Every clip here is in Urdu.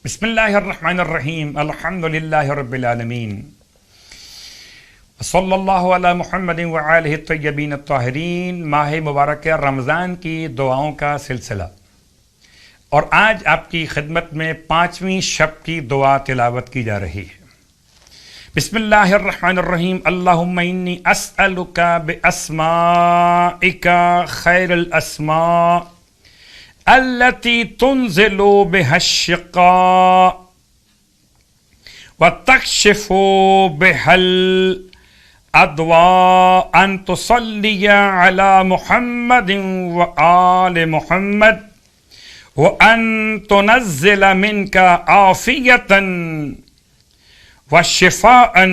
بسم اللہ الرحمن الرحیم الحمد للہ رب العالمین صلی اللہ علی محمد وآلہ الطیبین الطاہرین۔ ماہ مبارک رمضان کی دعاؤں کا سلسلہ، اور آج آپ کی خدمت میں 5ویں شب کی دعا تلاوت کی جا رہی ہے۔ بسم اللہ الرحمن الرحیم۔ اللہم انی اسألک باسمائک خیر الاسماء التي تنزل بها الشقاء وتكشف بها الأضواء أن تصلي على محمد وآل محمد وأن تنزل منك عافية وشفاء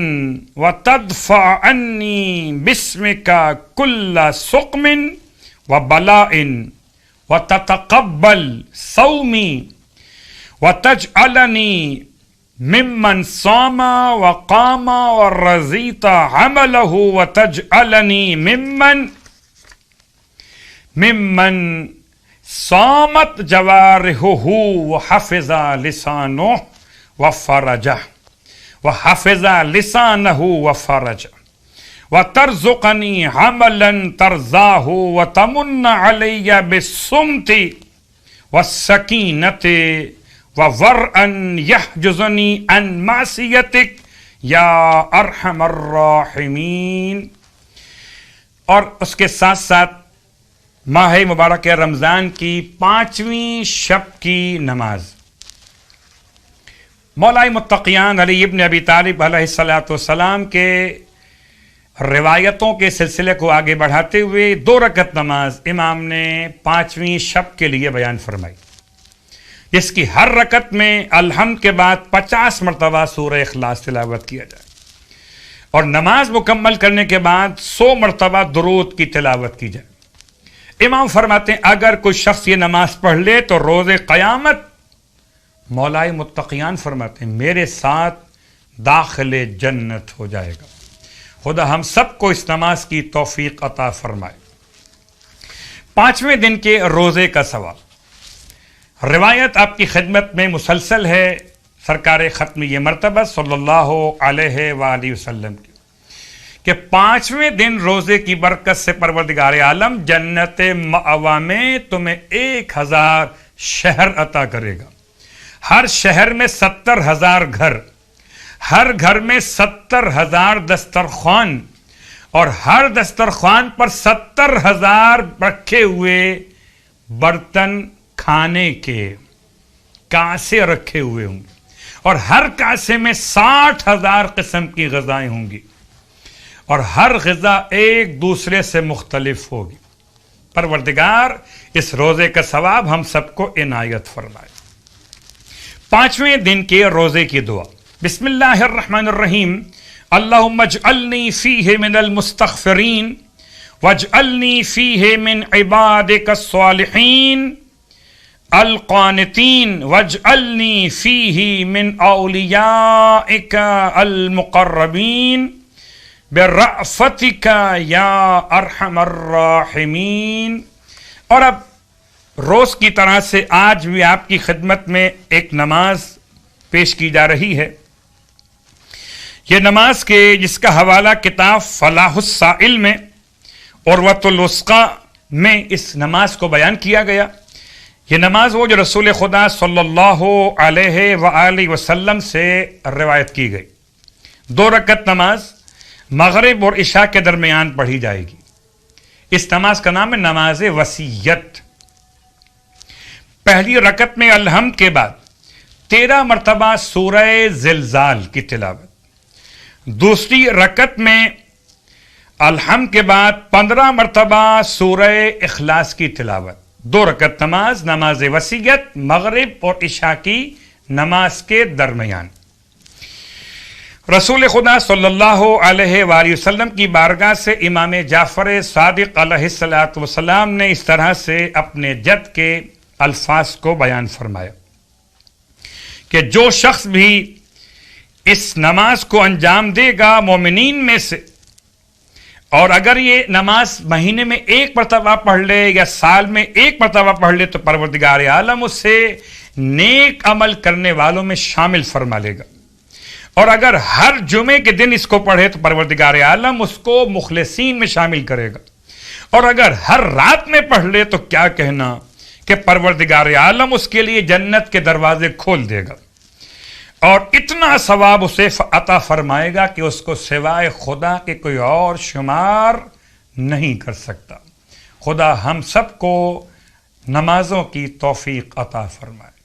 وتدفع عني باسمك كل سقم وبلاء وتتقبل صومي وتجعلني ممن صام وقام ورزيت عمله وتجعلني ممن صامت جوارحه وحفظ لسانه وفرجه وترزقني عملا ترضاه وتمن علي بالصمت والسكينة وورعا يحجزني عن معصيتك يا ارحم الراحمین۔ اور اس کے ساتھ ساتھ ماہ مبارک رمضان کی 5ویں شب کی نماز مولائے متقیان علی ابن ابی طالب علیہ السلام کے روایتوں کے سلسلے کو آگے بڑھاتے ہوئے 2 رکعت نماز امام نے 5ویں شب کے لیے بیان فرمائی، جس کی ہر رکعت میں الحمد کے بعد 50 مرتبہ سورہ اخلاص تلاوت کیا جائے، اور نماز مکمل کرنے کے بعد 100 مرتبہ درود کی تلاوت کی جائے۔ امام فرماتے ہیں اگر کوئی شخص یہ نماز پڑھ لے تو روز قیامت مولائے متقیان فرماتے ہیں میرے ساتھ داخل جنت ہو جائے گا۔ خدا ہم سب کو اس نماز کی توفیق عطا فرمائے۔ 5ویں دن کے روزے کا ثواب، روایت آپ کی خدمت میں مسلسل ہے سرکار ختمی مرتبہ صلی اللہ علیہ وآلہ وسلم کی کہ 5ویں دن روزے کی برکت سے پروردگار عالم جنت مأوا میں تمہیں 1000 شہر عطا کرے گا۔ ہر شہر میں 70,000 گھر، ہر گھر میں 70,000 دسترخوان، اور ہر دسترخوان پر 70,000 رکھے ہوئے برتن کھانے کے کاسے رکھے ہوئے ہوں گے، اور ہر کاسے میں 60,000 قسم کی غذائیں ہوں گی، اور ہر غذا ایک دوسرے سے مختلف ہوگی۔ پروردگار اس روزے کا ثواب ہم سب کو عنایت فرمائے۔ 5ویں دن کے روزے کی دعا، بسم اللہ الرحمن الرحیم۔ اللہم اجعلنی فیہ من المستغفرین واجعلنی فیہ من عبادک الصالحین القانتین واجعلنی فیہ من اولیائک المقربین برأفتک یا ارحم الراحمین۔ اور اب روز کی طرح سے آج بھی آپ کی خدمت میں ایک نماز پیش کی جا رہی ہے۔ یہ نماز کے جس کا حوالہ کتاب فلاح السائل میں عروۃ الوثقی میں اس نماز کو بیان کیا گیا۔ یہ نماز وہ جو رسول خدا صلی اللہ علیہ وآلہ وسلم سے روایت کی گئی۔ 2 رکعت نماز مغرب اور عشاء کے درمیان پڑھی جائے گی۔ اس نماز کا نام ہے نماز وصیت۔ پہلی رکعت میں الحمد کے بعد 13 مرتبہ سورہ زلزال کی تلاوت، دوسری رکعت میں الحمد کے بعد 15 مرتبہ سورہ اخلاص کی تلاوت۔ 2 رکعت نماز، نماز وصیت، مغرب اور عشاء کی نماز کے درمیان۔ رسول خدا صلی اللہ علیہ وآلہ وسلم کی بارگاہ سے امام جعفر صادق علیہ السلام نے اس طرح سے اپنے جد کے الفاظ کو بیان فرمایا کہ جو شخص بھی اس نماز کو انجام دے گا مومنین میں سے، اور اگر یہ نماز مہینے میں 1 مرتبہ پڑھ لے یا سال میں 1 مرتبہ پڑھ لے تو پروردگار عالم اس سے نیک عمل کرنے والوں میں شامل فرما لے گا، اور اگر ہر جمعے کے دن اس کو پڑھے تو پروردگار عالم اس کو مخلصین میں شامل کرے گا، اور اگر ہر رات میں پڑھ لے تو کیا کہنا کہ پروردگار عالم اس کے لیے جنت کے دروازے کھول دے گا، اور اتنا ثواب اسے عطا فرمائے گا کہ اس کو سوائے خدا کے کوئی اور شمار نہیں کر سکتا۔ خدا ہم سب کو نمازوں کی توفیق عطا فرمائے۔